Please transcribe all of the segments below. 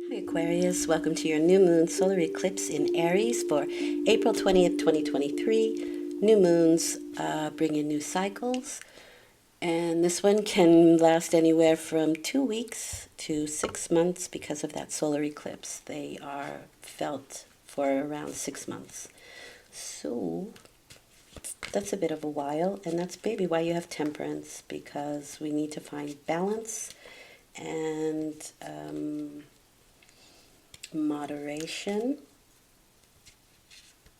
Hi Aquarius, welcome to your new moon solar eclipse in Aries for April 20th, 2023. New moons bring in new cycles, and this one can last anywhere from 2 weeks to 6 months because of that solar eclipse. They are felt for around 6 months. So that's a bit of a while, and that's maybe why you have temperance, because we need to find balance and moderation.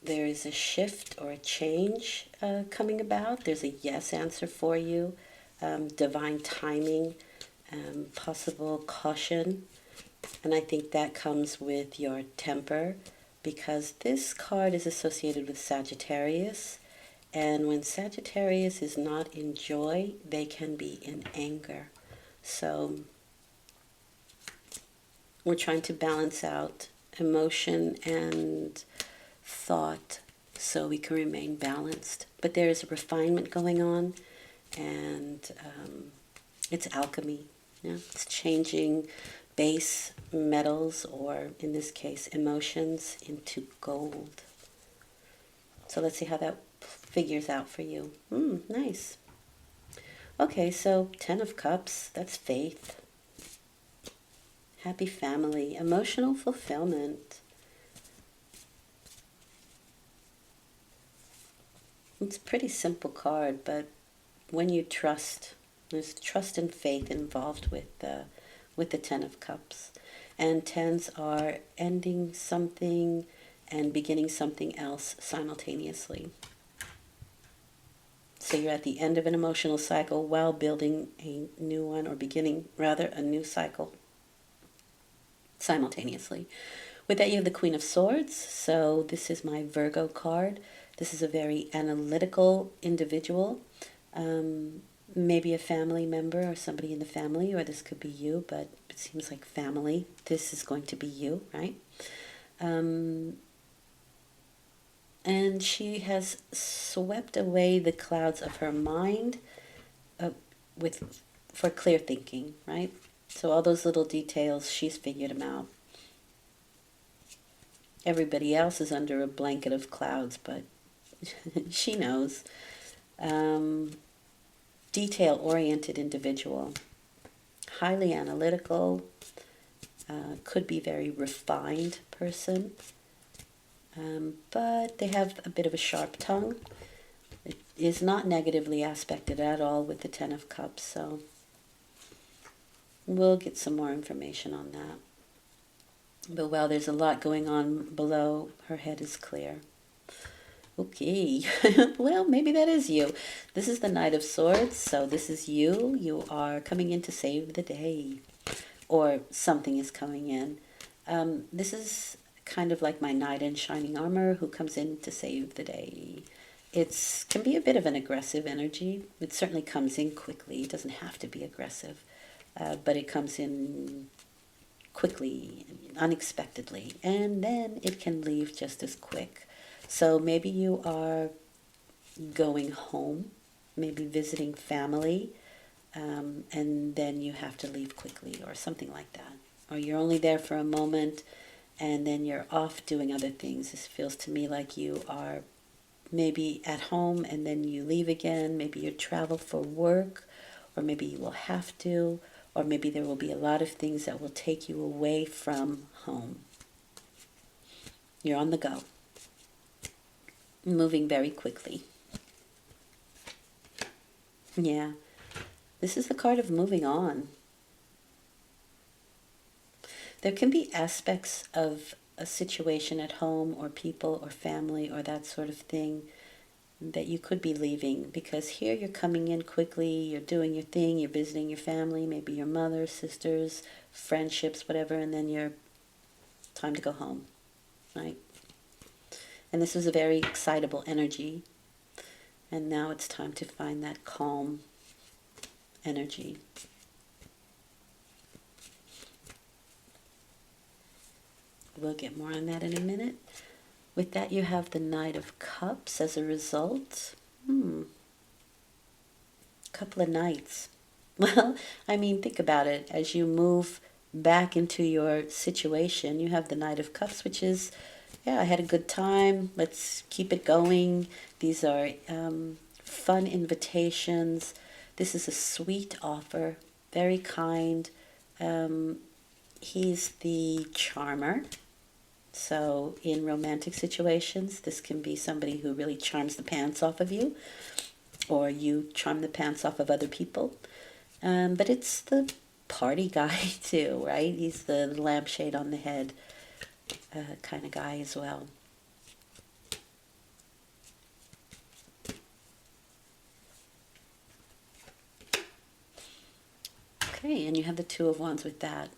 There is a shift or a change coming about. There's a yes answer for you, divine timing, possible caution. And I think that comes with your temper, because this card is associated with Sagittarius. And when Sagittarius is not in joy, they can be in anger. So we're trying to balance out emotion and thought so we can remain balanced. But there is a refinement going on, and it's alchemy. Yeah? It's changing base metals, or in this case, emotions, into gold. So let's see how that figures out for you. Nice. Okay, so 10 of Cups, that's faith. Happy family, emotional fulfillment. It's a pretty simple card, but when you trust, there's trust and faith involved with the 10 of Cups. And tens are ending something and beginning something else simultaneously. So you're at the end of an emotional cycle while building a new one, or beginning, rather, a new cycle simultaneously. With that, you have the Queen of Swords. So this is my Virgo card. This is a very analytical individual. Maybe a family member or somebody in the family, or this could be you, but it seems like family. This is going to be you, right? And she has swept away the clouds of her mind for clear thinking, right? So all those little details, she's figured them out. Everybody else is under a blanket of clouds, but she knows. Detail-oriented individual, highly analytical, could be very refined person, but they have a bit of a sharp tongue. It is not negatively aspected at all with the 10 of Cups, so we'll get some more information on that. But while there's a lot going on below, her head is clear. Okay, well, maybe that is you. This is the Knight of Swords, so this is you. You are coming in to save the day, or something is coming in. This is kind of like my knight in shining armor who comes in to save the day. It can be a bit of an aggressive energy. It certainly comes in quickly. It doesn't have to be aggressive, but it comes in quickly, unexpectedly, and then it can leave just as quick. So maybe you are going home, maybe visiting family, and then you have to leave quickly, or something like that. Or you're only there for a moment, and then you're off doing other things. This feels to me like you are maybe at home, and then you leave again. Maybe you travel for work, or maybe you will have to, or maybe there will be a lot of things that will take you away from home. You're on the go, moving very quickly. Yeah, this is the card of moving on. There can be aspects of a situation at home, or people, or family, or that sort of thing, that you could be leaving, because here you're coming in quickly, you're doing your thing, you're visiting your family, maybe your mother, sisters, friendships, whatever, and then you're time to go home, right? And this was a very excitable energy, and now it's time to find that calm energy. We'll get more on that in a minute. With that, you have the Knight of Cups as a result. Couple of knights. Well, I mean, think about it. As you move back into your situation, you have the Knight of Cups, which is, yeah, I had a good time. Let's keep it going. These are fun invitations. This is a sweet offer, very kind. He's the charmer. So in romantic situations, this can be somebody who really charms the pants off of you, or you charm the pants off of other people. But it's the party guy too, right? He's the lampshade on the head kind of guy as well. Okay, and you have the Two of Wands with that.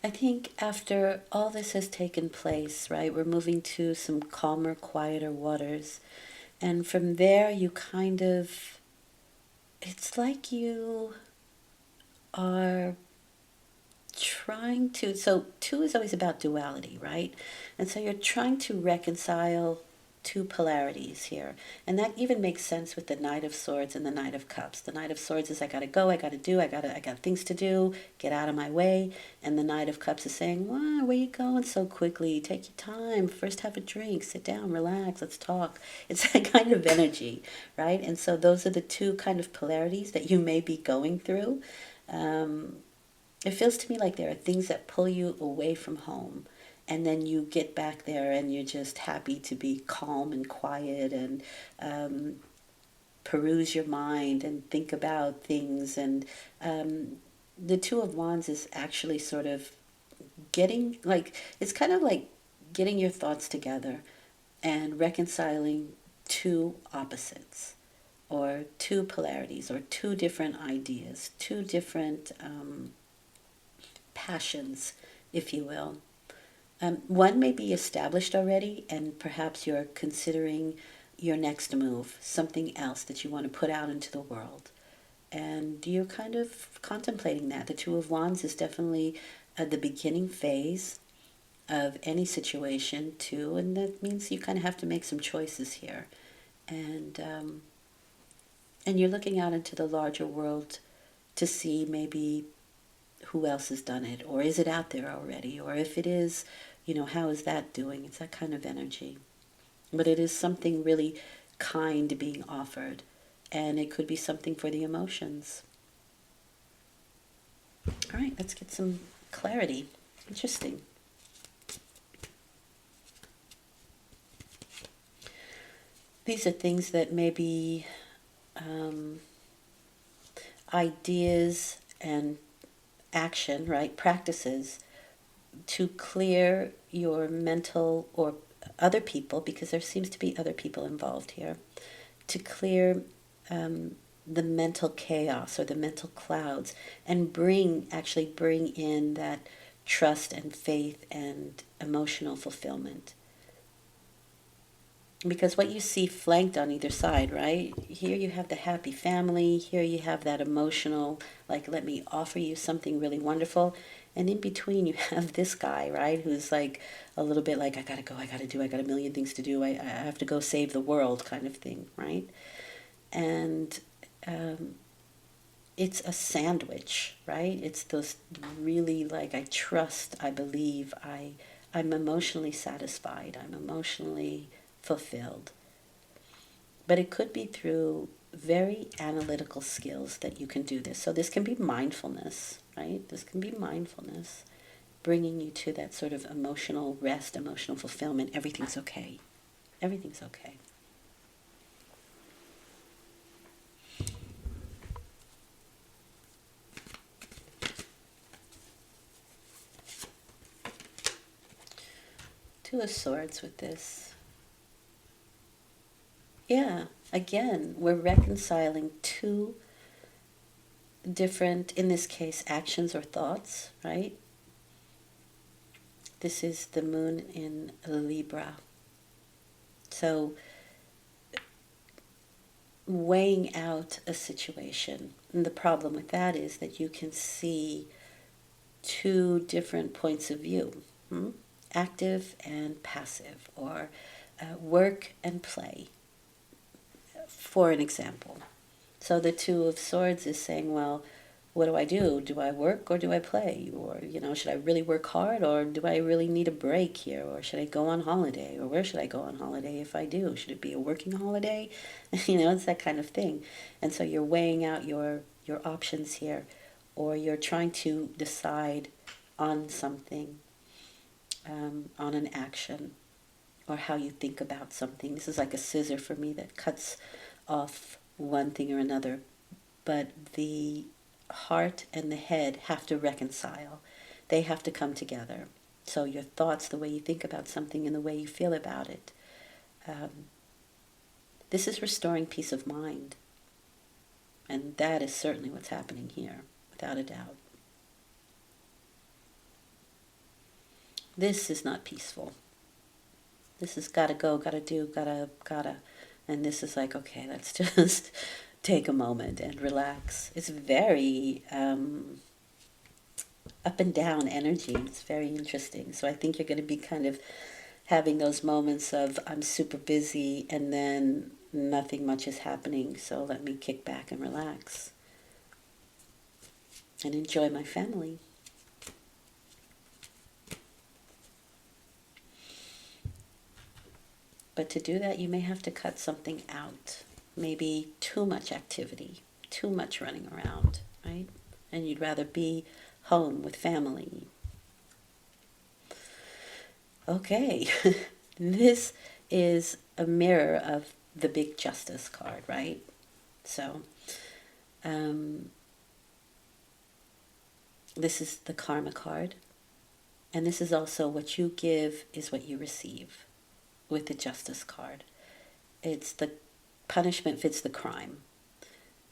I think after all this has taken place, right, we're moving to some calmer, quieter waters. And from there, you kind of, it's like you are trying to, so two is always about duality, right? And so you're trying to reconcile two polarities here. And that even makes sense with the Knight of Swords and the Knight of Cups. The Knight of Swords is I gotta go, I gotta do, I got things to do, get out of my way. And the Knight of Cups is saying, wow, where you going so quickly? Take your time. First have a drink, sit down, relax, let's talk. It's that kind of energy, right? And so those are the two kind of polarities that you may be going through. It feels to me like there are things that pull you away from home, and then you get back there and you're just happy to be calm and quiet and peruse your mind and think about things. And the Two of Wands is actually sort of getting, like, it's kind of like getting your thoughts together and reconciling two opposites or two polarities or two different ideas, two different passions, if you will. One may be established already, and perhaps you're considering your next move, something else that you want to put out into the world. And you're kind of contemplating that. The Two of Wands is definitely the beginning phase of any situation, too, and that means you kind of have to make some choices here. And and you're looking out into the larger world to see maybe who else has done it, or is it out there already, or if it is, how is that doing? It's that kind of energy. But it is something really kind being offered, and it could be something for the emotions. All right, let's get some clarity. Interesting. These are things that maybe ideas and action, right? Practices to clear your mental, or other people, because there seems to be other people involved here, to clear the mental chaos or the mental clouds and actually bring in that trust and faith and emotional fulfillment. Because what you see flanked on either side, right? Here you have the happy family, here you have that emotional, like, let me offer you something really wonderful. And in between, you have this guy, right, who's like a little bit like, I gotta go, I gotta do, I got a million things to do, I have to go save the world kind of thing, right? And it's a sandwich, right? It's those really, like, I trust, I believe, I'm emotionally satisfied, I'm emotionally fulfilled. But it could be through very analytical skills that you can do this. So this can be mindfulness, right? This can be mindfulness, bringing you to that sort of emotional rest, emotional fulfillment. Everything's okay. Everything's okay. Two of Swords with this. Yeah, again, we're reconciling two different, in this case, actions or thoughts, right? This is the moon in Libra. So, weighing out a situation. And the problem with that is that you can see two different points of view, active and passive, or work and play, for an example. So the Two of Swords is saying, well, what do I do? Do I work or do I play? Or, should I really work hard or do I really need a break here? Or should I go on holiday? Or where should I go on holiday if I do? Should it be a working holiday? It's that kind of thing. And so you're weighing out your options here, or you're trying to decide on something, on an action, or how you think about something. This is like a scissor for me that cuts off one thing or another, but the heart and the head have to reconcile. They have to come together. So your thoughts, the way you think about something and the way you feel about it. This is restoring peace of mind. And that is certainly what's happening here, without a doubt. This is not peaceful. This is gotta go, gotta do, gotta. And this is like, okay, let's just take a moment and relax. It's very up and down energy. It's very interesting. So I think you're going to be kind of having those moments of I'm super busy and then nothing much is happening. So let me kick back and relax and enjoy my family. But to do that, you may have to cut something out. Maybe too much activity, too much running around, right? And you'd rather be home with family. Okay, this is a mirror of the big Justice card, right? So, this is the Karma card. And this is also what you give is what you receive with the Justice card. It's the punishment fits the crime.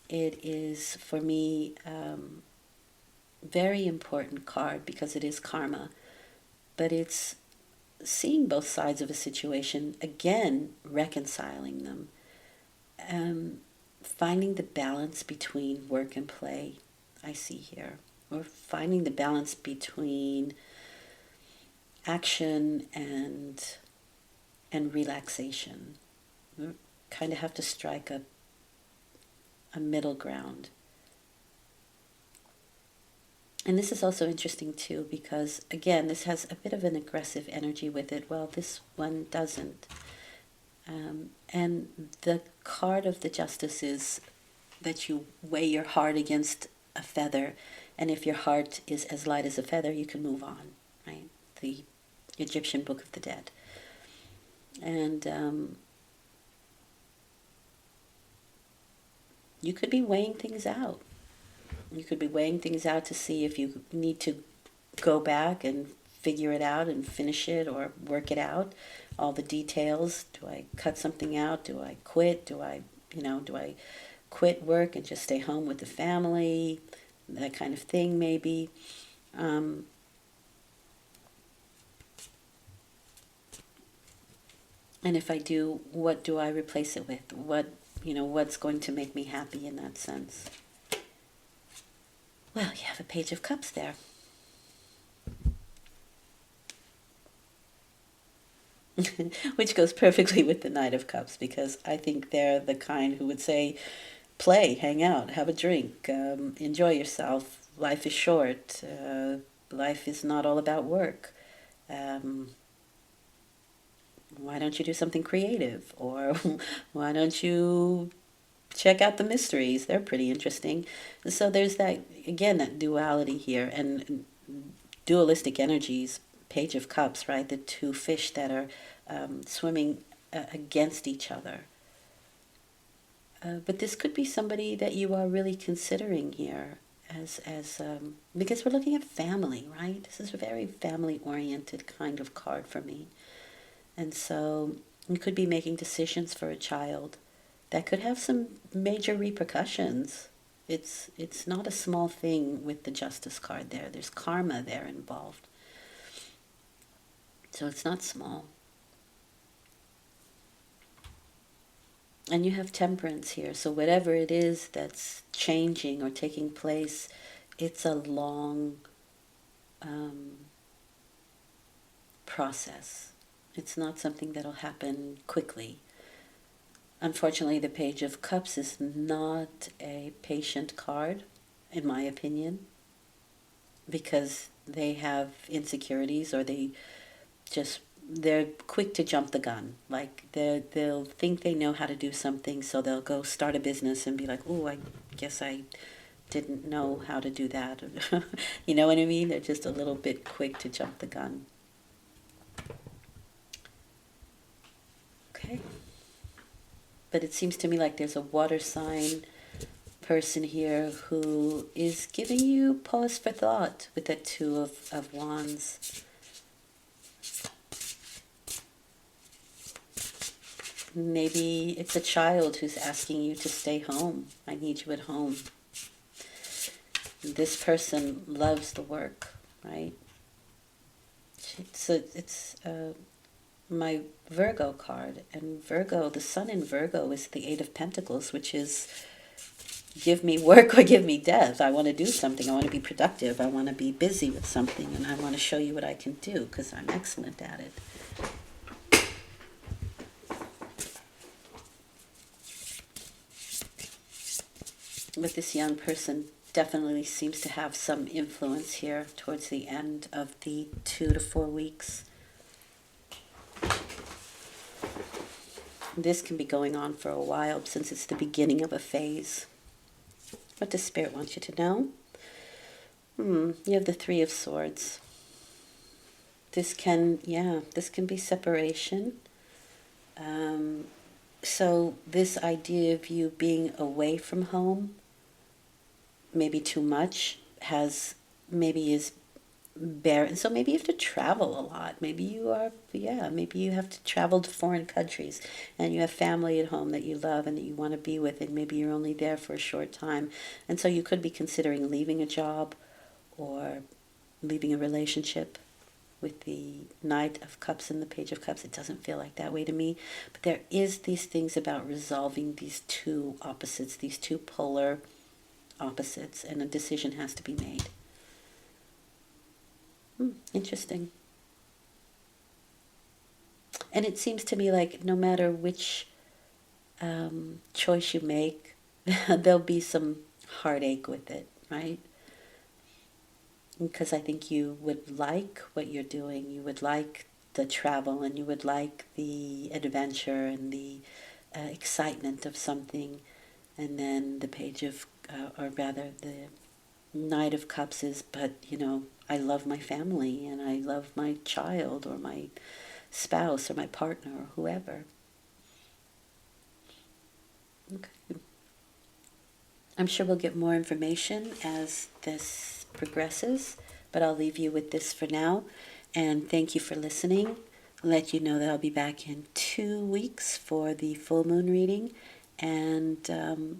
It is, for me, very important card because it is karma, but it's seeing both sides of a situation, again, reconciling them, finding the balance between work and play, I see here, or finding the balance between action and relaxation. You kind of have to strike a middle ground. And this is also interesting too because, again, this has a bit of an aggressive energy with it. Well, this one doesn't. And the card of the Justice is that you weigh your heart against a feather, and if your heart is as light as a feather, you can move on, right? The Egyptian Book of the Dead. And you could be weighing things out. You could be weighing things out to see if you need to go back and figure it out and finish it or work it out. All the details. Do I cut something out? Do I quit? Do I quit work and just stay home with the family? That kind of thing, maybe. And if I do, what do I replace it with? What's going to make me happy in that sense? Well, you have a Page of Cups there. Which goes perfectly with the Knight of Cups, because I think they're the kind who would say, play, hang out, have a drink, enjoy yourself. Life is short. Life is not all about work. Why don't you do something creative? Or why don't you check out the mysteries? They're pretty interesting. So there's that, again, that duality here, and dualistic energies. Page of Cups, right? The two fish that are swimming against each other. But this could be somebody that you are really considering here as because we're looking at family, right? This is a very family-oriented kind of card for me. And so you could be making decisions for a child that could have some major repercussions. It's not a small thing with the Justice card there. There's karma there involved. So it's not small. And you have Temperance here. So whatever it is that's changing or taking place, it's a long process. It's not something that'll happen quickly. Unfortunately, the Page of Cups is not a patient card, in my opinion, because they have insecurities, or they're quick to jump the gun. Like they'll think they know how to do something, so they'll go start a business and be like, "Oh, I guess I didn't know how to do that." You know what I mean? They're just a little bit quick to jump the gun. Okay. But it seems to me like there's a water sign person here who is giving you pause for thought with that Two of Wands. Maybe it's a child who's asking you to stay home. I need you at home. This person loves the work, right? So it's my Virgo card, and Virgo, the sun in Virgo is the Eight of Pentacles, which is give me work or give me death. I want to do something. I want to be productive. I want to be busy with something, and I want to show you what I can do because I'm excellent at it. But this young person definitely seems to have some influence here towards the end of the 2 to 4 weeks. This can be going on for a while since it's the beginning of a phase. What does Spirit want you to know? You have the Three of Swords. This can be separation. So this idea of you being away from home, maybe too much, is barren. So maybe you have to travel a lot. Maybe you have to travel to foreign countries, and you have family at home that you love and that you want to be with, and maybe you're only there for a short time. And so you could be considering leaving a job or leaving a relationship. With the Knight of Cups and the Page of Cups, it doesn't feel like that way to me. But there is these things about resolving these two opposites, these two polar opposites, and a decision has to be made. Interesting. And it seems to me like no matter which choice you make, there'll be some heartache with it, right? Because I think you would like what you're doing. You would like the travel, and you would like the adventure and the excitement of something. And then the Page of, or rather the Knight of Cups is, but I love my family, and I love my child or my spouse or my partner or whoever. Okay. I'm sure we'll get more information as this progresses, but I'll leave you with this for now. And thank you for listening. I'll let you know that I'll be back in 2 weeks for the full moon reading, and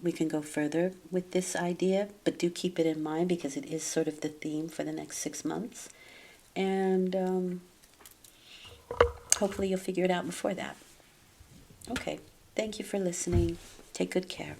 we can go further with this idea, but do keep it in mind because it is sort of the theme for the next 6 months. And hopefully you'll figure it out before that. Okay, thank you for listening. Take good care.